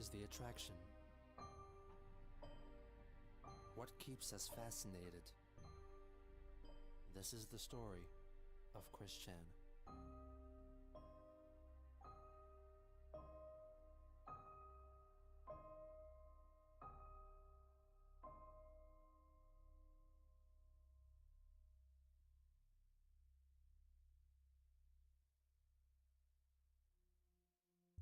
is the attraction? What keeps us fascinated? This is the story of Chris Chan.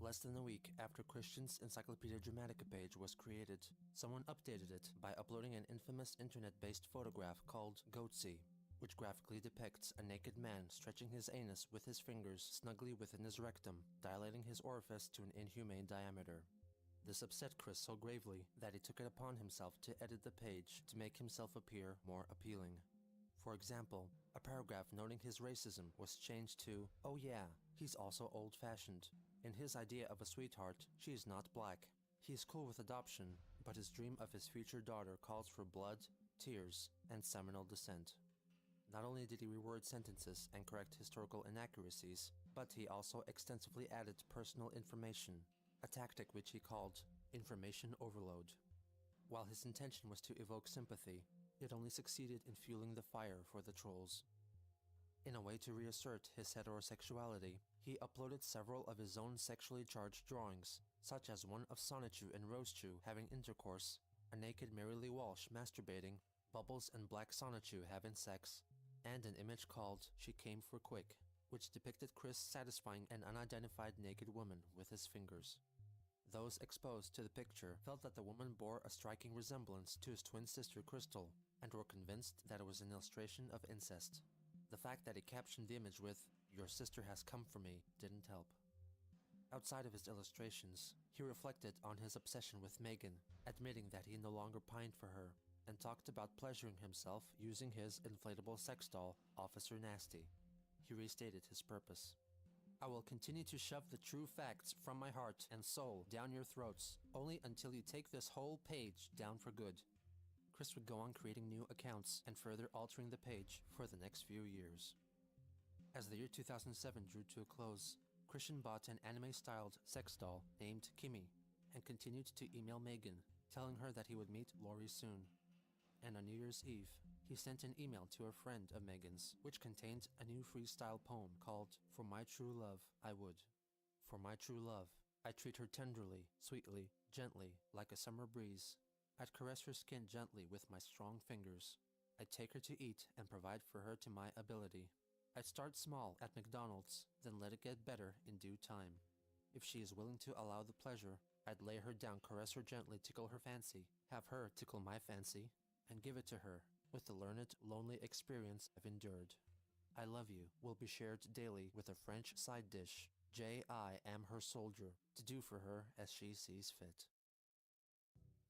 Less than a week after Christian's Encyclopedia Dramatica page was created, someone updated it by uploading an infamous internet-based photograph called Goatsy, which graphically depicts a naked man stretching his anus with his fingers snugly within his rectum, dilating his orifice to an inhumane diameter. This upset Chris so gravely that he took it upon himself to edit the page to make himself appear more appealing. For example, a paragraph noting his racism was changed to, "Oh yeah, he's also old-fashioned. In his idea of a sweetheart, she is not black. He is cool with adoption, but his dream of his future daughter calls for blood, tears, and Seminole descent." Not only did he reword sentences and correct historical inaccuracies, but he also extensively added personal information, a tactic which he called information overload. While his intention was to evoke sympathy, it only succeeded in fueling the fire for the trolls. In a way to reassert his heterosexuality, he uploaded several of his own sexually charged drawings, such as one of Sonichu and Rosechu having intercourse, a naked Mary Lee Walsh masturbating, Bubbles and Black Sonichu having sex, and an image called "She Came for Quick," which depicted Chris satisfying an unidentified naked woman with his fingers. Those exposed to the picture felt that the woman bore a striking resemblance to his twin sister Crystal, and were convinced that it was an illustration of incest. The fact that he captioned the image with, "Your sister has come for me," didn't help. Outside of his illustrations, he reflected on his obsession with Megan, admitting that he no longer pined for her, and talked about pleasuring himself using his inflatable sex doll, Officer Nasty. He restated his purpose. "I will continue to shove the true facts from my heart and soul down your throats, only until you take this whole page down for good." Chris would go on creating new accounts and further altering the page for the next few years. As the year 2007 drew to a close, Christian bought an anime-styled sex doll named Kimmy and continued to email Megan, telling her that he would meet Lori soon. And on New Year's Eve, he sent an email to a friend of Megan's, which contained a new freestyle poem called "For My True Love, I Would. For my true love, I treat her tenderly, sweetly, gently, like a summer breeze. I'd caress her skin gently with my strong fingers. I'd take her to eat and provide for her to my ability. I'd start small at McDonald's, then let it get better in due time. If she is willing to allow the pleasure, I'd lay her down, caress her gently, tickle her fancy, have her tickle my fancy, and give it to her, with the learned, lonely experience I've endured. I love you will be shared daily with a French side dish. I am her soldier, to do for her as she sees fit."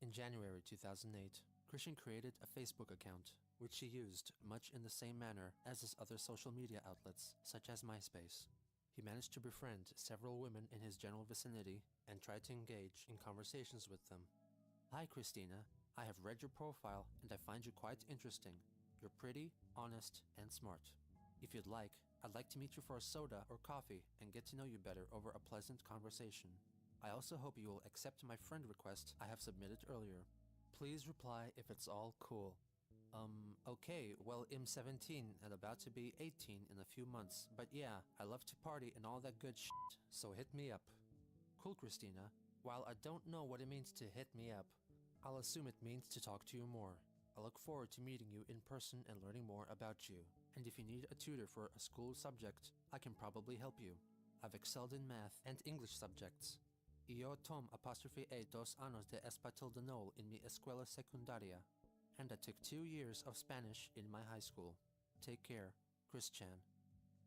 In January 2008, Christian created a Facebook account, which he used much in the same manner as his other social media outlets, such as MySpace. He managed to befriend several women in his general vicinity and tried to engage in conversations with them. "Hi Christina, I have read your profile and I find you quite interesting. You're pretty, honest, and smart. If you'd like, I'd like to meet you for a soda or coffee and get to know you better over a pleasant conversation. I also hope you will accept my friend request I have submitted earlier. Please reply if it's all cool. Okay, well, I'm 17 and about to be 18 in a few months, but yeah, I love to party and all that good shit, so hit me up." Cool, Christina. While I don't know what it means to hit me up, I'll assume it means to talk to you more. I look forward to meeting you in person and learning more about you. And if you need a tutor for a school subject, I can probably help you. I've excelled in math and English subjects. Yo tom '2 años de español en mi escuela secundaria. And I took 2 years of Spanish in my high school. Take care, Chris Chan.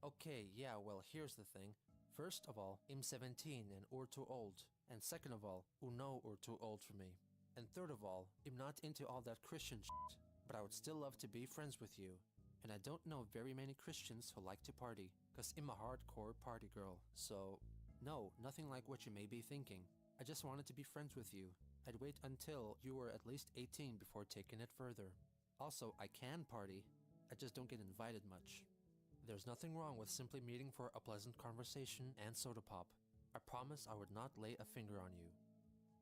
Okay, yeah, well, here's the thing. First of all, I'm 17 and you're too old. And second of all, you know you're too old for me. And third of all, I'm not into all that Christian shit, but I would still love to be friends with you. And I don't know very many Christians who like to party, cause I'm a hardcore party girl, so... No, nothing like what you may be thinking. I just wanted to be friends with you. I'd wait until you were at least 18 before taking it further. Also, I can party. I just don't get invited much. There's nothing wrong with simply meeting for a pleasant conversation and soda pop. I promise I would not lay a finger on you.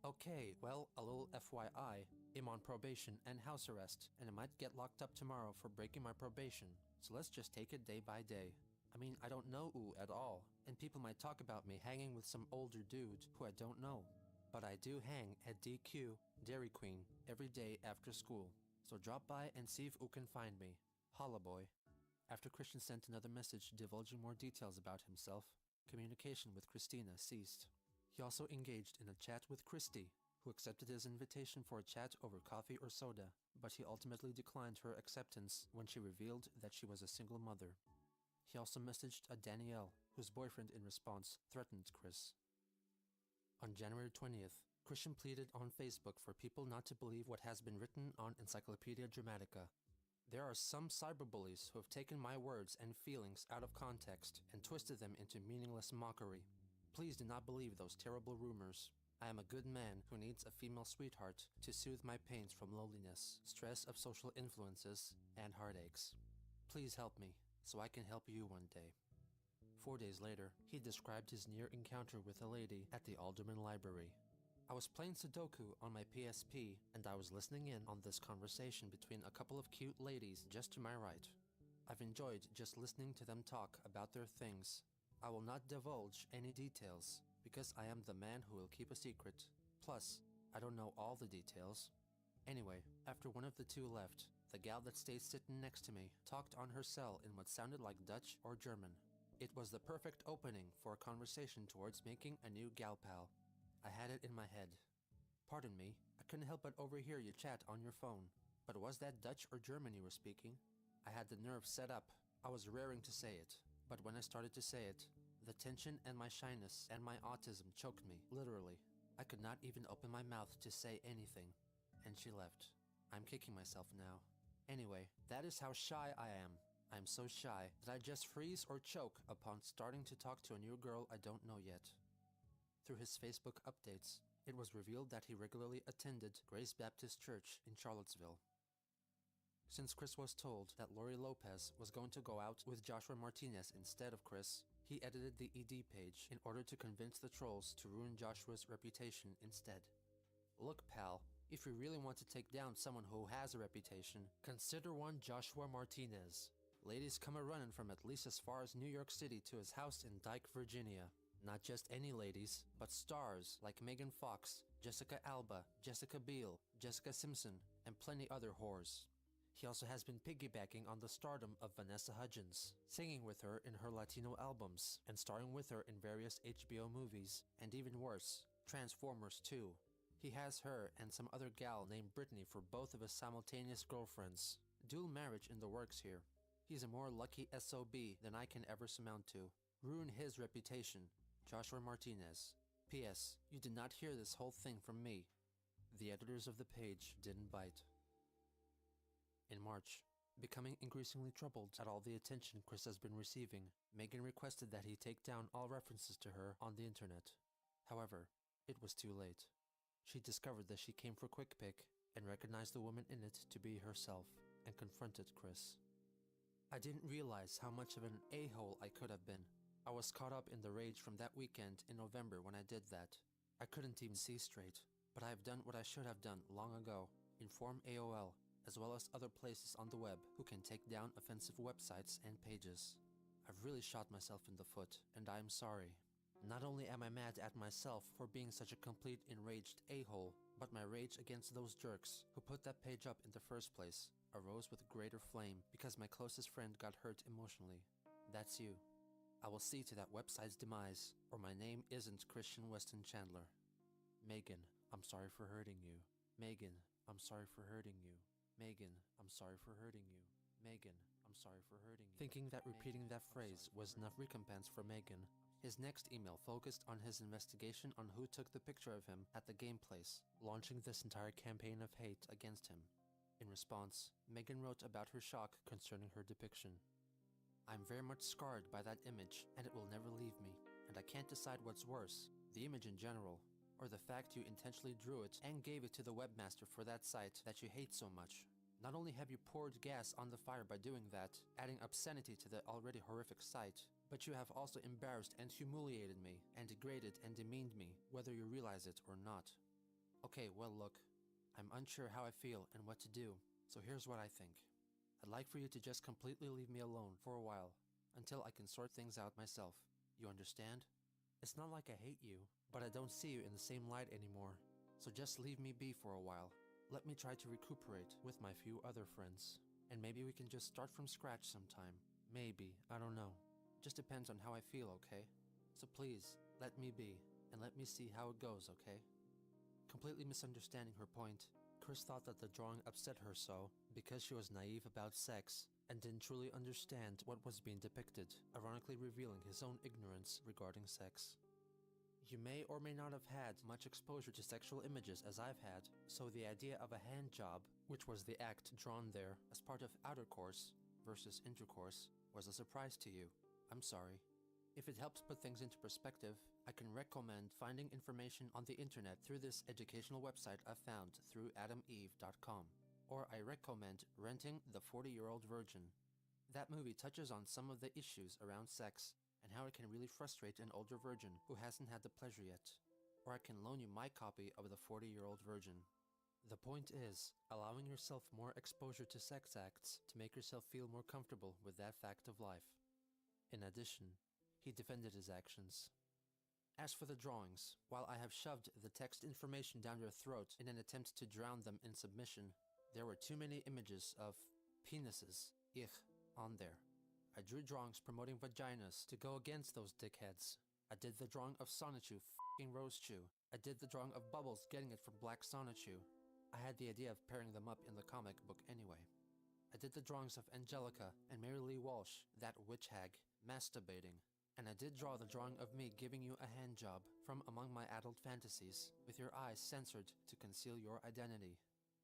Okay, well, a little FYI, I'm on probation and house arrest, and I might get locked up tomorrow for breaking my probation, so let's just take it day by day. I mean, I don't know Ooh at all, and people might talk about me hanging with some older dude who I don't know. But I do hang at DQ, Dairy Queen, every day after school, so drop by and see if Ooh can find me. Holla boy. After Christian sent another message divulging more details about himself, communication with Christina ceased. He also engaged in a chat with Christy, who accepted his invitation for a chat over coffee or soda, but he ultimately declined her acceptance when she revealed that she was a single mother. He also messaged a Danielle, whose boyfriend in response threatened Chris. On January 20th, Christian pleaded on Facebook for people not to believe what has been written on Encyclopedia Dramatica. There are some cyberbullies who have taken my words and feelings out of context and twisted them into meaningless mockery. Please do not believe those terrible rumors. I am a good man who needs a female sweetheart to soothe my pains from loneliness, stress of social influences, and heartaches. Please help me, so I can help you one day. 4 days later, he described his near encounter with a lady at the Alderman Library. I was playing Sudoku on my PSP, and I was listening in on this conversation between a couple of cute ladies just to my right. I've enjoyed just listening to them talk about their things. I will not divulge any details, because I am the man who will keep a secret. Plus, I don't know all the details. Anyway, after one of the two left, the gal that stayed sitting next to me talked on her cell in what sounded like Dutch or German. It was the perfect opening for a conversation towards making a new gal pal. I had it in my head. Pardon me, I couldn't help but overhear you chat on your phone. But was that Dutch or German you were speaking? I had the nerve set up. I was raring to say it. But when I started to say it, the tension and my shyness and my autism choked me, literally. I could not even open my mouth to say anything. And she left. I'm kicking myself now. Anyway, that is how shy I am. I'm so shy that I just freeze or choke upon starting to talk to a new girl I don't know yet. Through his Facebook updates, it was revealed that he regularly attended Grace Baptist Church in Charlottesville. Since Chris was told that Lori Lopez was going to go out with Joshua Martinez instead of Chris, he edited the ED page in order to convince the trolls to ruin Joshua's reputation instead. Look, pal, if you really want to take down someone who has a reputation, consider one Joshua Martinez. Ladies come a-running from at least as far as New York City to his house in Dyke, Virginia. Not just any ladies, but stars like Megan Fox, Jessica Alba, Jessica Biel, Jessica Simpson, and plenty other whores. He also has been piggybacking on the stardom of Vanessa Hudgens, singing with her in her Latino albums, and starring with her in various HBO movies, and even worse, Transformers 2. He has her and some other gal named Brittany for both of his simultaneous girlfriends. Dual marriage in the works here. He's a more lucky SOB than I can ever surmount to. Ruin his reputation. Joshua Martinez. P.S. You did not hear this whole thing from me. The editors of the page didn't bite. In March, becoming increasingly troubled at all the attention Chris has been receiving, Megan requested that he take down all references to her on the internet. However, it was too late. She discovered that she came for Quick Pick and recognized the woman in it to be herself and confronted Chris. I didn't realize how much of an a-hole I could have been. I was caught up in the rage from that weekend in November when I did that. I couldn't even see straight, but I have done what I should have done long ago. Inform AOL, as well as other places on the web who can take down offensive websites and pages. I've really shot myself in the foot, and I am sorry. Not only am I mad at myself for being such a complete enraged a-hole, but my rage against those jerks who put that page up in the first place arose with greater flame because my closest friend got hurt emotionally. That's you. I will see to that website's demise, or my name isn't Christian Weston Chandler. Megan, I'm sorry for hurting you. Megan, I'm sorry for hurting you. Megan, I'm sorry for hurting you. Megan, I'm sorry for hurting you. Thinking that repeating that phrase was enough recompense for Megan, his next email focused on his investigation on who took the picture of him at the game place, launching this entire campaign of hate against him. In response, Megan wrote about her shock concerning her depiction. I'm very much scarred by that image, and it will never leave me, and I can't decide what's worse, the image in general, or the fact you intentionally drew it and gave it to the webmaster for that site that you hate so much. Not only have you poured gas on the fire by doing that, adding obscenity to the already horrific site, but you have also embarrassed and humiliated me, and degraded and demeaned me, whether you realize it or not. Okay, well look, I'm unsure how I feel and what to do, so here's what I think. I'd like for you to just completely leave me alone for a while, until I can sort things out myself. You understand? It's not like I hate you, but I don't see you in the same light anymore. So just leave me be for a while. Let me try to recuperate with my few other friends. And maybe we can just start from scratch sometime. Maybe, I don't know. Just depends on how I feel, okay? So please, let me be, and let me see how it goes, okay? Completely misunderstanding her point, Chris thought that the drawing upset her so because she was naive about sex and didn't truly understand what was being depicted, ironically revealing his own ignorance regarding sex. You may or may not have had much exposure to sexual images as I've had, so the idea of a hand job, which was the act drawn there as part of outer course versus intercourse, was a surprise to you. I'm sorry. If it helps put things into perspective, I can recommend finding information on the internet through this educational website I found through adameve.com, or I recommend renting The 40-Year-Old Virgin. That movie touches on some of the issues around sex and how it can really frustrate an older virgin who hasn't had the pleasure yet. Or I can loan you my copy of The 40-Year-Old Virgin. The point is, allowing yourself more exposure to sex acts to make yourself feel more comfortable with that fact of life. In addition, he defended his actions. As for the drawings, while I have shoved the text information down your throat in an attempt to drown them in submission, there were too many images of penises, on there. I drew drawings promoting vaginas to go against those dickheads. I did the drawing of Sonichu f***ing Rosechu. I did the drawing of Bubbles getting it from Black Sonichu. I had the idea of pairing them up in the comic book anyway. I did the drawings of Angelica and Mary Lee Walsh, that witch hag, masturbating. And I did draw the drawing of me giving you a hand job from among my adult fantasies, with your eyes censored to conceal your identity.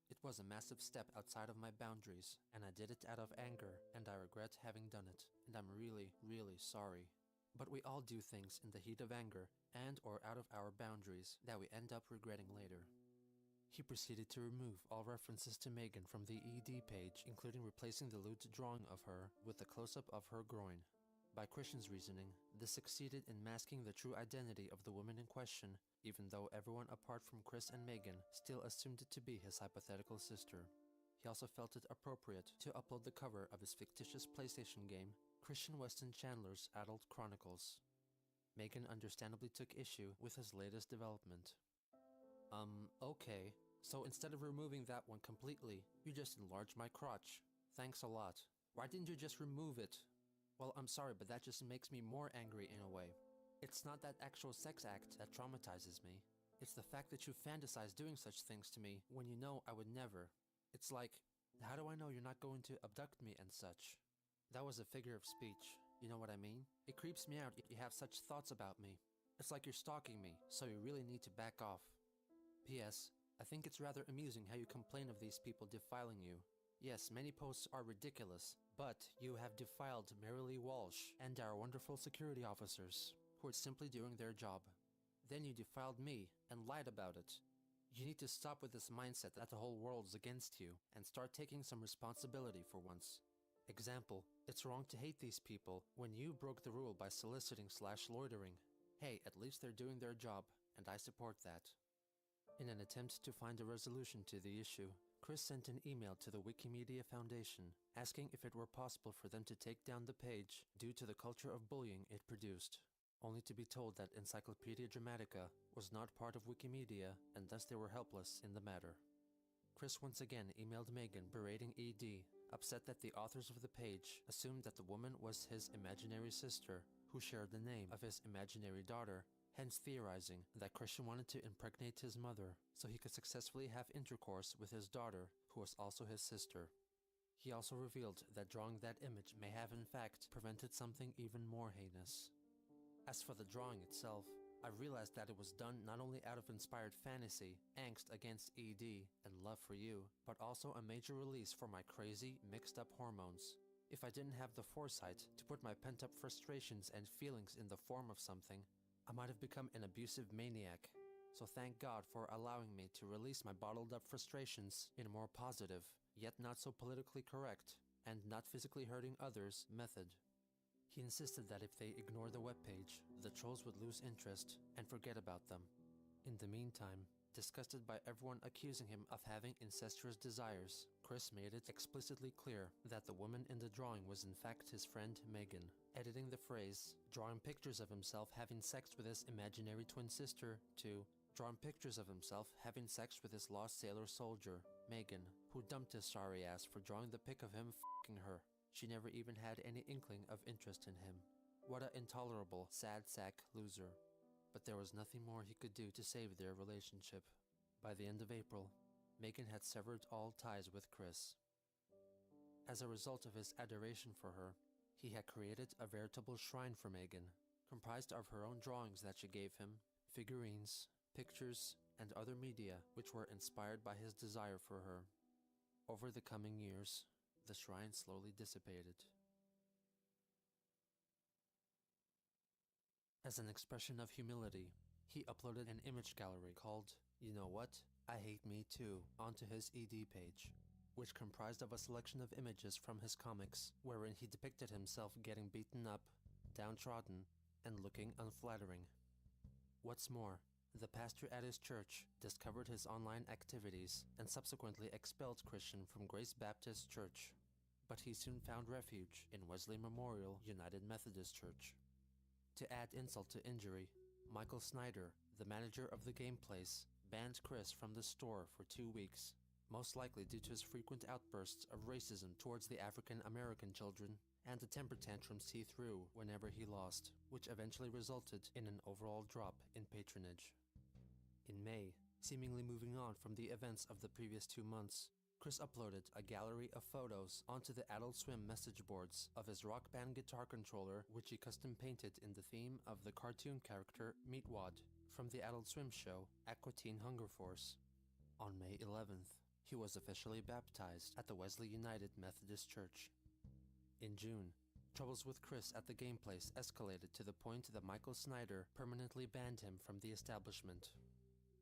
It was a massive step outside of my boundaries, and I did it out of anger, and I regret having done it, and I'm really, really sorry. But we all do things in the heat of anger, and or out of our boundaries, that we end up regretting later. He proceeded to remove all references to Megan from the ED page, including replacing the lewd drawing of her with a close-up of her groin. By Christian's reasoning, this succeeded in masking the true identity of the woman in question, even though everyone apart from Chris and Megan still assumed it to be his hypothetical sister. He also felt it appropriate to upload the cover of his fictitious PlayStation game, Christian Weston Chandler's Adult Chronicles. Megan understandably took issue with his latest development. Okay, so instead of removing that one completely, you just enlarged my crotch. Thanks a lot. Why didn't you just remove it? Well, I'm sorry, but that just makes me more angry in a way. It's not that actual sex act that traumatizes me. It's the fact that you fantasize doing such things to me when you know I would never. It's like, how do I know you're not going to abduct me and such? That was a figure of speech. You know what I mean? It creeps me out you have such thoughts about me. It's like you're stalking me, so you really need to back off. P.S. I think it's rather amusing how you complain of these people defiling you. Yes, many posts are ridiculous, but you have defiled Mary Lee Walsh and our wonderful security officers, who are simply doing their job. Then you defiled me and lied about it. You need to stop with this mindset that the whole world's against you and start taking some responsibility for once. Example, it's wrong to hate these people when you broke the rule by soliciting/loitering. Hey, at least they're doing their job, and I support that. In an attempt to find a resolution to the issue, Chris sent an email to the Wikimedia Foundation asking if it were possible for them to take down the page due to the culture of bullying it produced, only to be told that Encyclopedia Dramatica was not part of Wikimedia and thus they were helpless in the matter. Chris once again emailed Megan berating ED, upset that the authors of the page assumed that the woman was his imaginary sister who shared the name of his imaginary daughter, hence theorizing that Christian wanted to impregnate his mother so he could successfully have intercourse with his daughter, who was also his sister. He also revealed that drawing that image may have in fact prevented something even more heinous. As for the drawing itself, I realized that it was done not only out of inspired fantasy, angst against ED, and love for you, but also a major release for my crazy, mixed up hormones. If I didn't have the foresight to put my pent up frustrations and feelings in the form of something, I might have become an abusive maniac. So thank God for allowing me to release my bottled up frustrations in a more positive, yet not so politically correct, and not physically hurting others method. He insisted that if they ignored the webpage, the trolls would lose interest and forget about them. In the meantime, Disgusted by everyone accusing him of having incestuous desires, Chris made it explicitly clear that the woman in the drawing was in fact his friend Megan, editing the phrase, drawing pictures of himself having sex with his imaginary twin sister, to drawing pictures of himself having sex with his lost sailor soldier, Megan, who dumped his sorry ass for drawing the pic of him f***ing her. She never even had any inkling of interest in him. What a intolerable, sad sack loser. But there was nothing more he could do to save their relationship. By the end of April, Megan had severed all ties with Chris. As a result of his adoration for her, he had created a veritable shrine for Megan, comprised of her own drawings that she gave him, figurines, pictures, and other media which were inspired by his desire for her. Over the coming years, the shrine slowly dissipated. As an expression of humility, he uploaded an image gallery called, "You Know What? I Hate Me Too," onto his ED page, which comprised of a selection of images from his comics, wherein he depicted himself getting beaten up, downtrodden, and looking unflattering. What's more, the pastor at his church discovered his online activities and subsequently expelled Christian from Grace Baptist Church, but he soon found refuge in Wesley Memorial United Methodist Church. To add insult to injury, Michael Snyder, the manager of the game place, banned Chris from the store for 2 weeks, most likely due to his frequent outbursts of racism towards the African American children and the temper tantrums he threw whenever he lost, which eventually resulted in an overall drop in patronage. In May, seemingly moving on from the events of the previous 2 months, Chris uploaded a gallery of photos onto the Adult Swim message boards of his Rock Band guitar controller, which he custom painted in the theme of the cartoon character Meatwad from the Adult Swim show Aqua Teen Hunger Force. On May 11th, he was officially baptized at the Wesley United Methodist Church. In June, troubles with Chris at the game place escalated to the point that Michael Snyder permanently banned him from the establishment.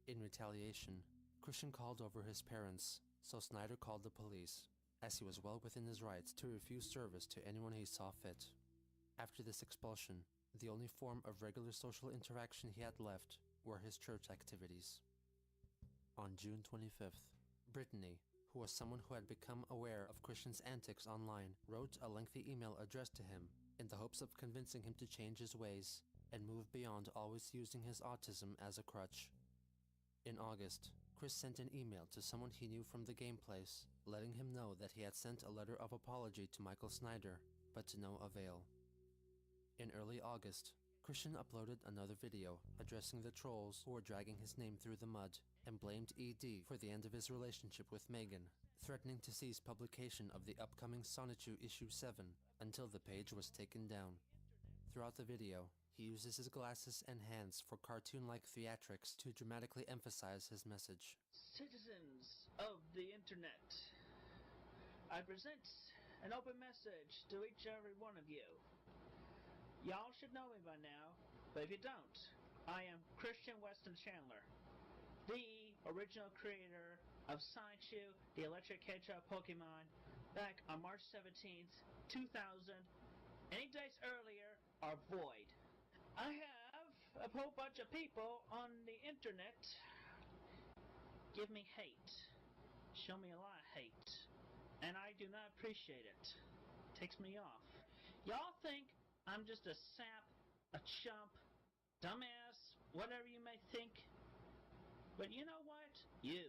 In retaliation, Christian called over his parents, so Snyder called the police, as he was well within his rights to refuse service to anyone he saw fit. After this expulsion, the only form of regular social interaction he had left were his church activities. On June 25th, Brittany, who was someone who had become aware of Christian's antics online, wrote a lengthy email addressed to him in the hopes of convincing him to change his ways and move beyond always using his autism as a crutch. In August, Chris sent an email to someone he knew from the game place, letting him know that he had sent a letter of apology to Michael Snyder, but to no avail. In early August, Christian uploaded another video addressing the trolls who were dragging his name through the mud and blamed ED for the end of his relationship with Megan, threatening to cease publication of the upcoming Sonichu issue 7 until the page was taken down. Throughout the video, he uses his glasses and hands for cartoon-like theatrics to dramatically emphasize his message. Citizens of the internet, I present an open message to each and every one of you. Y'all should know me by now, but if you don't, I am Christian Weston Chandler, the original creator of Sonichu, the Electric Hedgehog Pokemon, back on March 17th, 2000. Any dates earlier are void. I have a whole bunch of people on the internet give me hate, show me a lot of hate, and I do not appreciate it. Takes me off. Y'all think I'm just a sap, a chump, dumbass, whatever you may think, but you know what? You,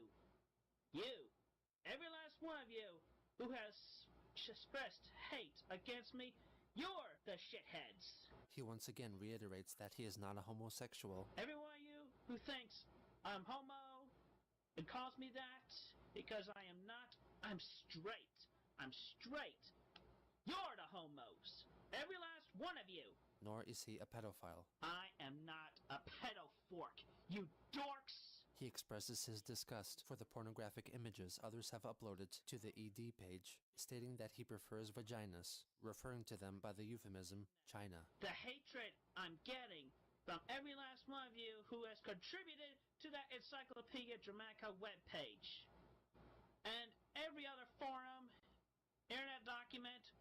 every last one of you who has expressed hate against me, you're the shitheads. He once again reiterates that he is not a homosexual. Every one of you who thinks I'm homo and calls me that because I am not, I'm straight. I'm straight. You're the homos. Every last one of you. Nor is he a pedophile. I am not a pedophork, you dorks. He expresses his disgust for the pornographic images others have uploaded to the ED page, stating that he prefers vaginas, referring to them by the euphemism China. The hatred I'm getting from every last one of you who has contributed to that Encyclopedia Dramatica webpage, and every other forum, internet document,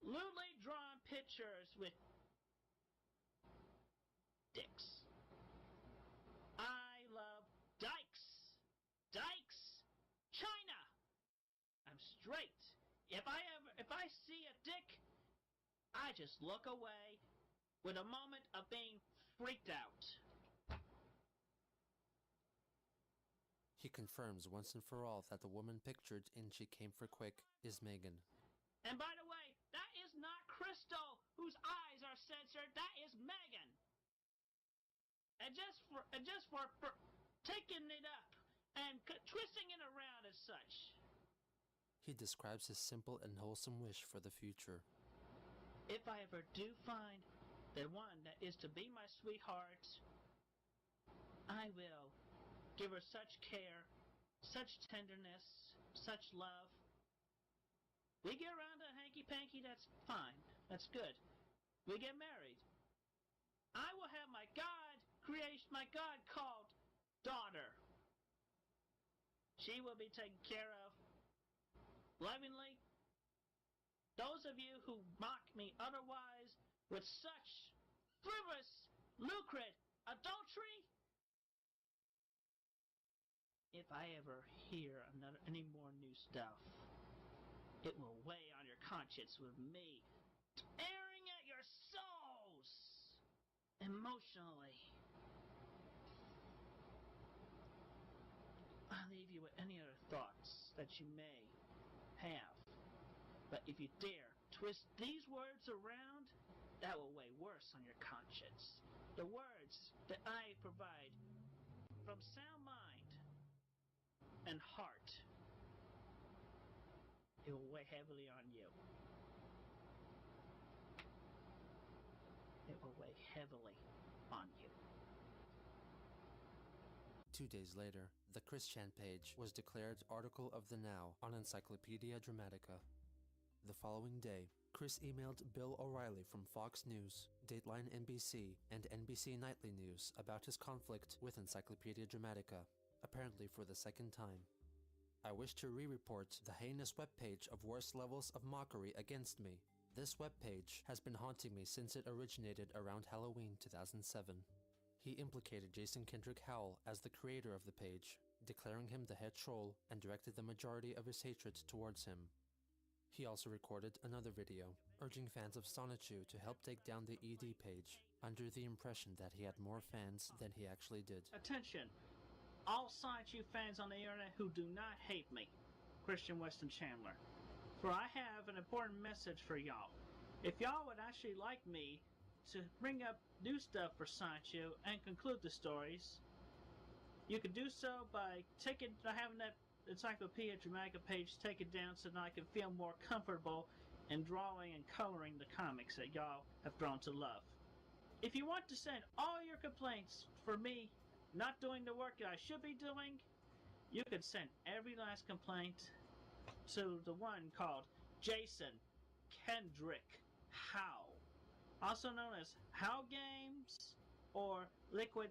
lewdly drawn pictures with dicks. I love dykes. just look away with a moment of being freaked out. He confirms once and for all that the woman pictured in She Came for Quick is Megan. And by the way, that is not Crystal, whose eyes are censored. That is Megan. And just for taking it up and twisting it around as such. He describes his simple and wholesome wish for the future. If I ever do find the one that is to be my sweetheart, I will give her such care, such tenderness, such love. We get around to hanky-panky, that's fine. That's good. We get married. I will have my God called daughter. She will be taken care of lovingly. Those of you who mock me otherwise with such frivolous, lucrative adultery, if I ever hear any more new stuff, it will weigh on your conscience with me tearing at your souls emotionally. I'll leave you with any other thoughts that you may have. But if you dare twist these words around, that will weigh worse on your conscience. The words that I provide from sound mind and heart, it will weigh heavily on you. It will weigh heavily on you. 2 days later, the Chris Chan page was declared Article of the Now on Encyclopedia Dramatica. The following day, Chris emailed Bill O'Reilly from Fox News, Dateline NBC, and NBC Nightly News about his conflict with Encyclopedia Dramatica, apparently for the second time. I wish to re-report the heinous webpage of worst levels of mockery against me. This webpage has been haunting me since it originated around Halloween 2007. He implicated Jason Kendrick Howell as the creator of the page, declaring him the head troll, and directed the majority of his hatred towards him. He also recorded another video, urging fans of Sonichu to help take down the ED page, under the impression that he had more fans than he actually did. Attention, all Sonichu fans on the internet who do not hate me, Christian Weston Chandler, for I have an important message for y'all. If y'all would actually like me to bring up new stuff for Sonichu and conclude the stories, you can do so by having that Encyclopedia Dramatica page taken down so that I can feel more comfortable in drawing and coloring the comics that y'all have grown to love. If you want to send all your complaints for me not doing the work that I should be doing, you can send every last complaint to the one called Jason Kendrick Howe, also known as How Games or Liquid